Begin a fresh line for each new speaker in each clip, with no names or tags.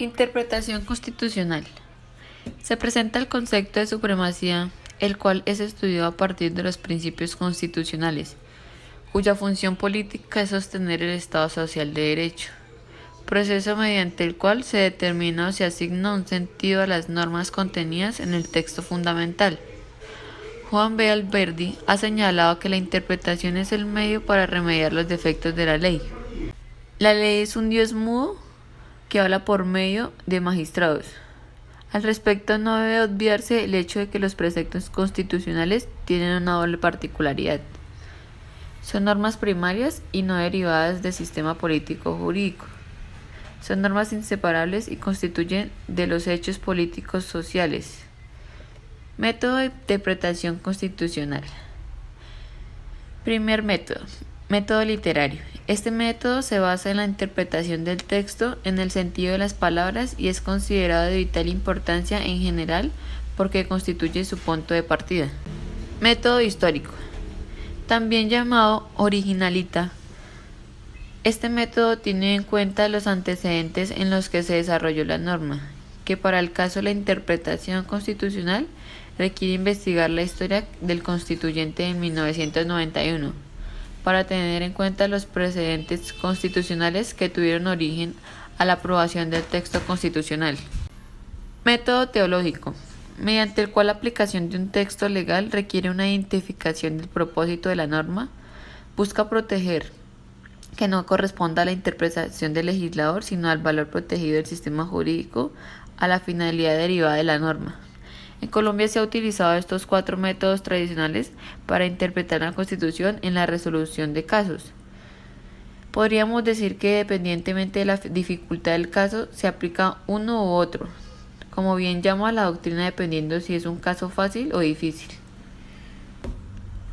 Interpretación constitucional. Se presenta el concepto de supremacía, el cual es estudiado a partir de los principios constitucionales, cuya función política es sostener el Estado social de derecho, proceso mediante el cual se determina o se asigna un sentido a las normas contenidas en el texto fundamental. Juan B. Alberdi ha señalado que la interpretación es el medio para remediar los defectos de la ley. La ley es un Dios mudo que habla por medio de magistrados. Al respecto, no debe obviarse el hecho de que los preceptos constitucionales tienen una doble particularidad. Son normas primarias y no derivadas del sistema político jurídico. Son normas inseparables y constituyen de los hechos políticos sociales. Método de interpretación constitucional. Primer método. Método literario. Este método se basa en la interpretación del texto en el sentido de las palabras y es considerado de vital importancia en general porque constituye su punto de partida. Método histórico. También llamado originalita. Este método tiene en cuenta los antecedentes en los que se desarrolló la norma, que para el caso de la interpretación constitucional requiere investigar la historia del constituyente en 1991. Para tener en cuenta los precedentes constitucionales que tuvieron origen a la aprobación del texto constitucional. Método teológico, mediante el cual la aplicación de un texto legal requiere una identificación del propósito de la norma, busca proteger que no corresponda a la interpretación del legislador, sino al valor protegido del sistema jurídico, a la finalidad derivada de la norma. En Colombia se ha utilizado estos 4 métodos tradicionales para interpretar la Constitución en la resolución de casos. Podríamos decir que dependientemente de la dificultad del caso, se aplica uno u otro, como bien llama la doctrina dependiendo si es un caso fácil o difícil.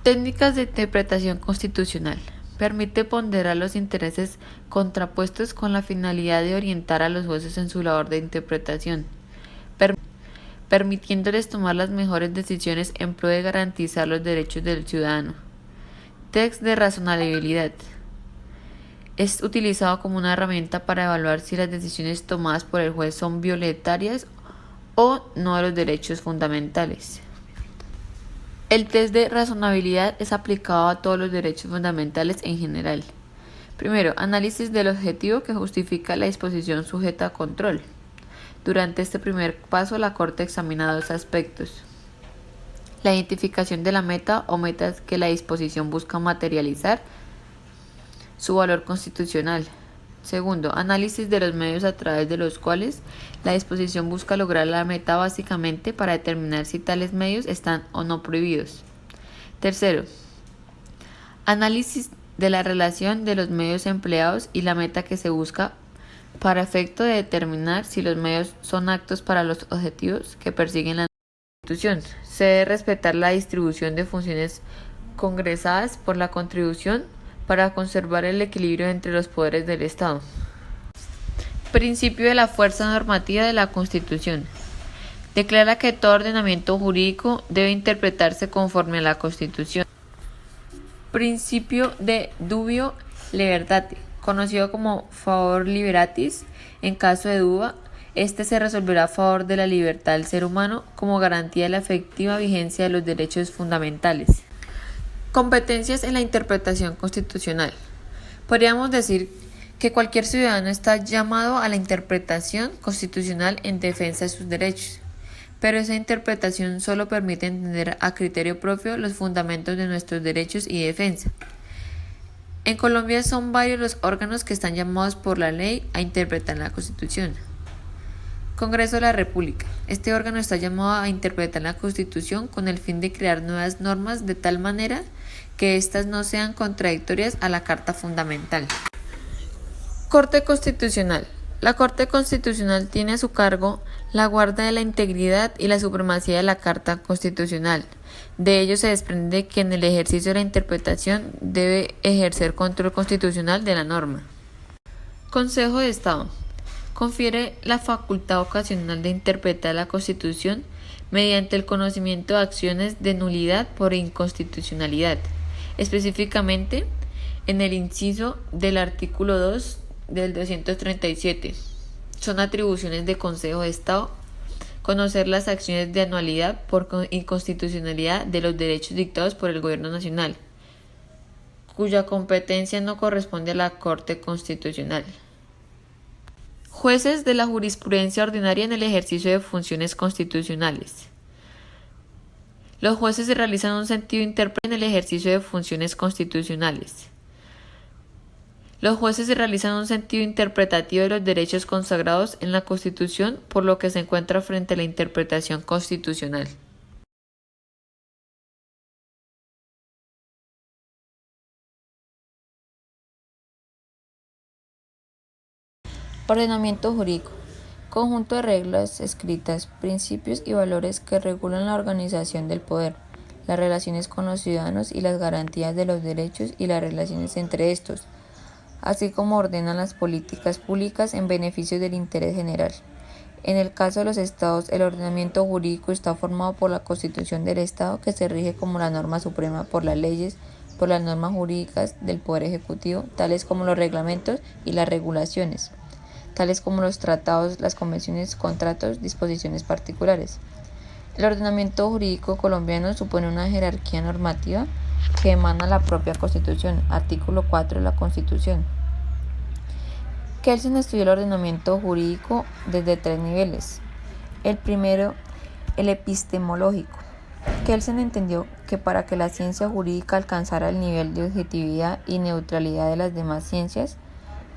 Técnicas de interpretación constitucional. Permite ponderar los intereses contrapuestos con la finalidad de orientar a los jueces en su labor de interpretación, permitiéndoles tomar las mejores decisiones en pro de garantizar los derechos del ciudadano. Test de razonabilidad. Es utilizado como una herramienta para evaluar si las decisiones tomadas por el juez son violatorias o no de los derechos fundamentales. El test de razonabilidad es aplicado a todos los derechos fundamentales en general. Primero, análisis del objetivo que justifica la disposición sujeta a control. Durante este primer paso, la Corte examina 2 aspectos: la identificación de la meta o metas que la disposición busca materializar, su valor constitucional. Segundo, análisis de los medios a través de los cuales la disposición busca lograr la meta, básicamente para determinar si tales medios están o no prohibidos. Tercero, análisis de la relación de los medios empleados y la meta que se busca para efecto de determinar si los medios son aptos para los objetivos que persiguen la Constitución. Se debe respetar la distribución de funciones congresadas por la Constitución para conservar el equilibrio entre los poderes del Estado. Principio de la fuerza normativa de la Constitución. Declara que todo ordenamiento jurídico debe interpretarse conforme a la Constitución. Principio de dubio libertate, conocido como favor liberatis. En caso de duda, este se resolverá a favor de la libertad del ser humano como garantía de la efectiva vigencia de los derechos fundamentales. Competencias en la interpretación constitucional. Podríamos decir que cualquier ciudadano está llamado a la interpretación constitucional en defensa de sus derechos, pero esa interpretación solo permite entender a criterio propio los fundamentos de nuestros derechos y defensa. En Colombia son varios los órganos que están llamados por la ley a interpretar la Constitución. Congreso de la República. Este órgano está llamado a interpretar la Constitución con el fin de crear nuevas normas de tal manera que éstas no sean contradictorias a la Carta Fundamental. Corte Constitucional. La Corte Constitucional tiene a su cargo la guarda de la integridad y la supremacía de la Carta Constitucional. De ello se desprende que en el ejercicio de la interpretación debe ejercer control constitucional de la norma. Consejo de Estado. Confiere la facultad ocasional de interpretar la Constitución mediante el conocimiento de acciones de nulidad por inconstitucionalidad, específicamente en el inciso del artículo 2 del 237. son atribuciones de Consejo de Estado. Conocer las acciones de anualidad por inconstitucionalidad de los derechos dictados por el Gobierno Nacional, cuya competencia no corresponde a la Corte Constitucional. Jueces de la jurisprudencia ordinaria en el ejercicio de funciones constitucionales. Los jueces se realizan un sentido intérprete en el ejercicio de funciones constitucionales. Los jueces se realizan un sentido interpretativo de los derechos consagrados en la Constitución, por lo que se encuentra frente a la interpretación constitucional.
Ordenamiento jurídico. Conjunto de reglas escritas, principios y valores que regulan la organización del poder, las relaciones con los ciudadanos y las garantías de los derechos y las relaciones entre estos, así como ordenan las políticas públicas en beneficio del interés general. En el caso de los estados, el ordenamiento jurídico está formado por la Constitución del Estado, que se rige como la norma suprema por las leyes, por las normas jurídicas del Poder Ejecutivo, tales como los reglamentos y las regulaciones, tales como los tratados, las convenciones, contratos, disposiciones particulares. El ordenamiento jurídico colombiano supone una jerarquía normativa que emana la propia Constitución, artículo 4 de la Constitución. Kelsen estudió el ordenamiento jurídico desde 3 niveles. El primero, el epistemológico. Kelsen entendió que para que la ciencia jurídica alcanzara el nivel de objetividad y neutralidad de las demás ciencias,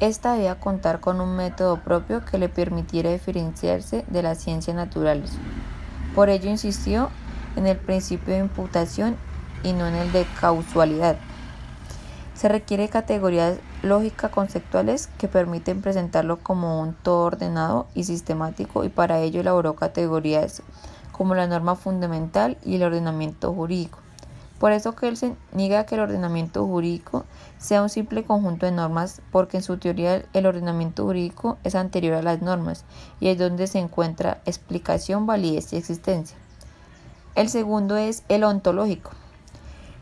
esta debía contar con un método propio que le permitiera diferenciarse de las ciencias naturales. Por ello insistió en el principio de imputación y no en el de causalidad. Se requiere categorías lógico-conceptuales que permiten presentarlo como un todo ordenado y sistemático, y para ello elaboró categorías como la norma fundamental y el ordenamiento jurídico. Por eso Kelsen niega que el ordenamiento jurídico sea un simple conjunto de normas, porque en su teoría el ordenamiento jurídico es anterior a las normas y es donde se encuentra explicación, validez y existencia. El segundo es el ontológico.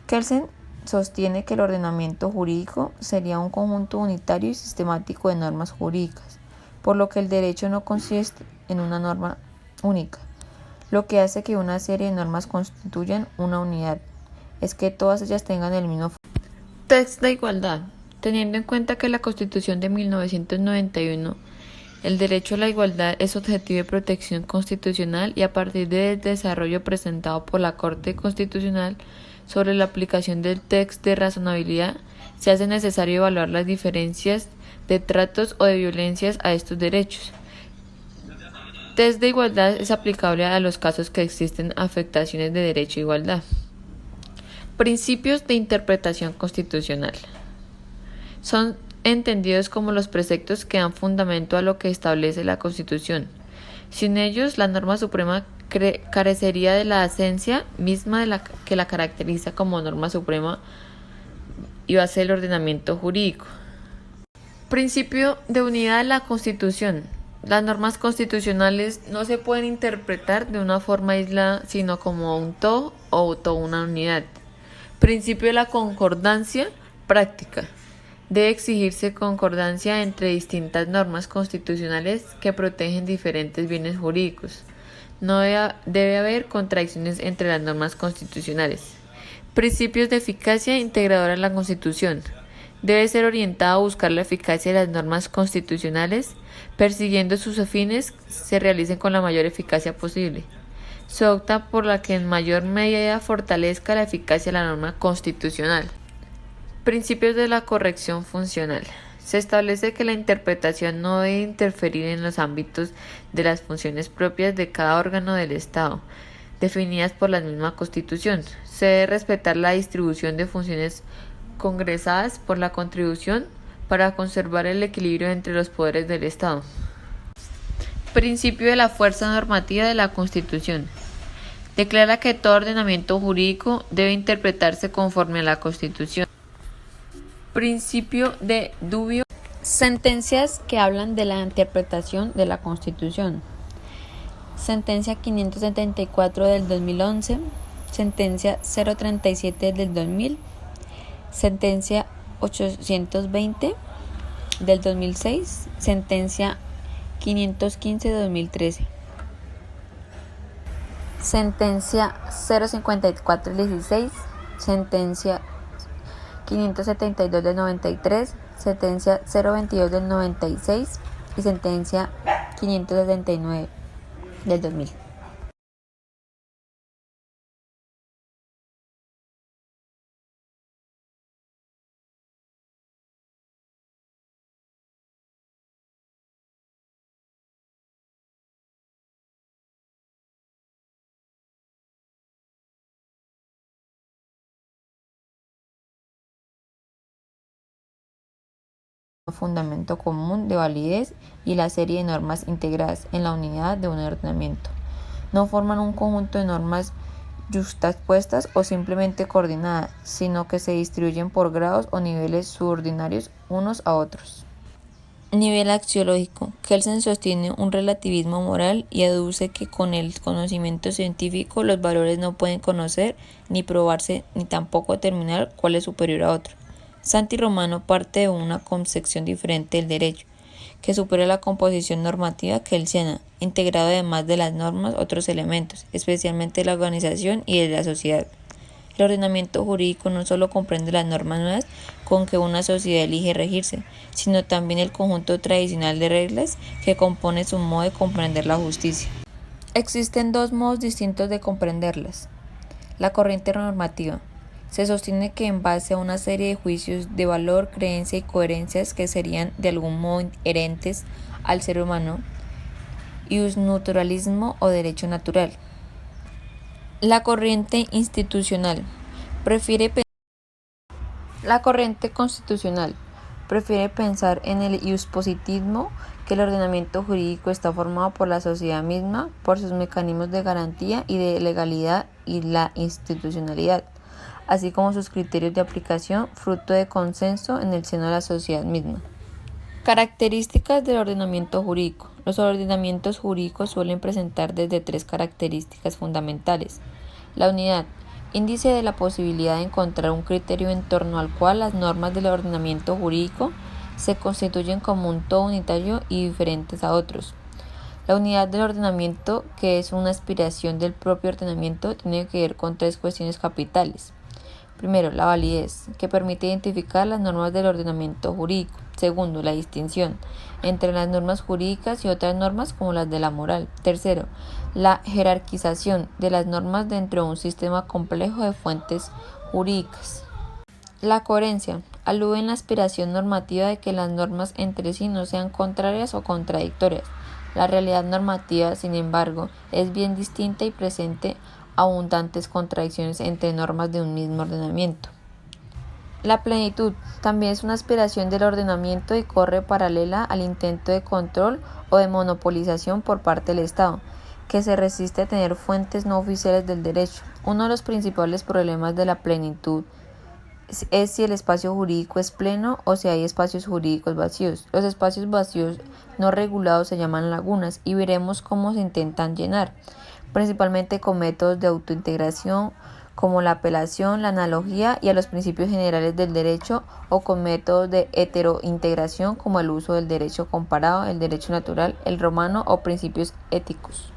Kelsen sostiene que el ordenamiento jurídico sería un conjunto unitario y sistemático de normas jurídicas, por lo que el derecho no consiste en una norma única. Lo que hace que una serie de normas constituyan una unidad es que todas ellas tengan el mismo
Texto de igualdad. Teniendo en cuenta que la Constitución de 1991, el derecho a la igualdad es objetivo de protección constitucional, y a partir del desarrollo presentado por la Corte Constitucional sobre la aplicación del test de razonabilidad, se hace necesario evaluar las diferencias de tratos o de violencias a estos derechos. Test de igualdad es aplicable a los casos que existen afectaciones de derecho a igualdad. Principios de interpretación constitucional. Son entendidos como los preceptos que dan fundamento a lo que establece la Constitución. Sin ellos, la norma suprema carecería de la esencia misma que la caracteriza como norma suprema y base del ordenamiento jurídico. Principio de unidad de la Constitución. Las normas constitucionales no se pueden interpretar de una forma aislada, sino como un todo o toda una unidad. Principio de la concordancia práctica. Debe exigirse concordancia entre distintas normas constitucionales que protegen diferentes bienes jurídicos. No debe haber contradicciones entre las normas constitucionales. Principios de eficacia integradora en la Constitución. Debe ser orientada a buscar la eficacia de las normas constitucionales, persiguiendo sus fines se realicen con la mayor eficacia posible. Se opta por la que en mayor medida fortalezca la eficacia de la norma constitucional. Principios de la corrección funcional. Se establece que la interpretación no debe interferir en los ámbitos de las funciones propias de cada órgano del Estado, definidas por la misma Constitución. Se debe respetar la distribución de funciones congresadas por la contribución para conservar el equilibrio entre los poderes del Estado. Principio de la fuerza normativa de la Constitución. Declara que todo ordenamiento jurídico debe interpretarse conforme a la Constitución. Principio de dubio.
Sentencias que hablan de la interpretación de la Constitución. Sentencia 574 del 2011, sentencia 037 del 2000, sentencia 820 del 2006, sentencia
515/2013.
Sentencia 054/16, sentencia 572 del 93, sentencia 022 del 96 y sentencia 579 del 2000. Fundamento común de validez y la serie de normas integradas en la unidad de un ordenamiento. No forman un conjunto de normas yuxtapuestas o simplemente coordinadas, sino que se distribuyen por grados o niveles subordinarios unos a otros. Nivel axiológico. Kelsen sostiene un relativismo moral y aduce que con el conocimiento científico los valores no pueden conocer ni probarse ni tampoco determinar cuál es superior a otro. Santi Romano parte de una concepción diferente del derecho, que supera la composición normativa kelsiana, integrado además de las normas otros elementos, especialmente la organización y de la sociedad. El ordenamiento jurídico no solo comprende las normas nuevas con que una sociedad elige regirse, sino también el conjunto tradicional de reglas que compone su modo de comprender la justicia. Existen dos modos distintos de comprenderlas. La corriente normativa. Se sostiene que en base a una serie de juicios de valor, creencia y coherencias que serían de algún modo inherentes al ser humano, iusnaturalismo o derecho natural. La corriente institucional. La corriente constitucional prefiere pensar en el iuspositismo, que el ordenamiento jurídico está formado por la sociedad misma, por sus mecanismos de garantía y de legalidad y la institucionalidad, así como sus criterios de aplicación, fruto de consenso en el seno de la sociedad misma. Características del ordenamiento jurídico. Los ordenamientos jurídicos suelen presentar desde tres características fundamentales. La unidad, índice de la posibilidad de encontrar un criterio en torno al cual las normas del ordenamiento jurídico se constituyen como un todo unitario y diferentes a otros. La unidad del ordenamiento, que es una aspiración del propio ordenamiento, tiene que ver con tres cuestiones capitales. Primero, la validez, que permite identificar las normas del ordenamiento jurídico. Segundo, la distinción entre las normas jurídicas y otras normas como las de la moral. Tercero, la jerarquización de las normas dentro de un sistema complejo de fuentes jurídicas. La coherencia alude en la aspiración normativa de que las normas entre sí no sean contrarias o contradictorias. La realidad normativa, sin embargo, es bien distinta y presente abundantes contradicciones entre normas de un mismo ordenamiento. La plenitud también es una aspiración del ordenamiento y corre paralela al intento de control o de monopolización por parte del Estado, que se resiste a tener fuentes no oficiales del derecho. Uno de los principales problemas de la plenitud es si el espacio jurídico es pleno o si hay espacios jurídicos vacíos. Los espacios vacíos no regulados se llaman lagunas y veremos cómo se intentan llenar, principalmente con métodos de autointegración como la apelación, la analogía y a los principios generales del derecho, o con métodos de heterointegración como el uso del derecho comparado, el derecho natural, el romano o principios éticos.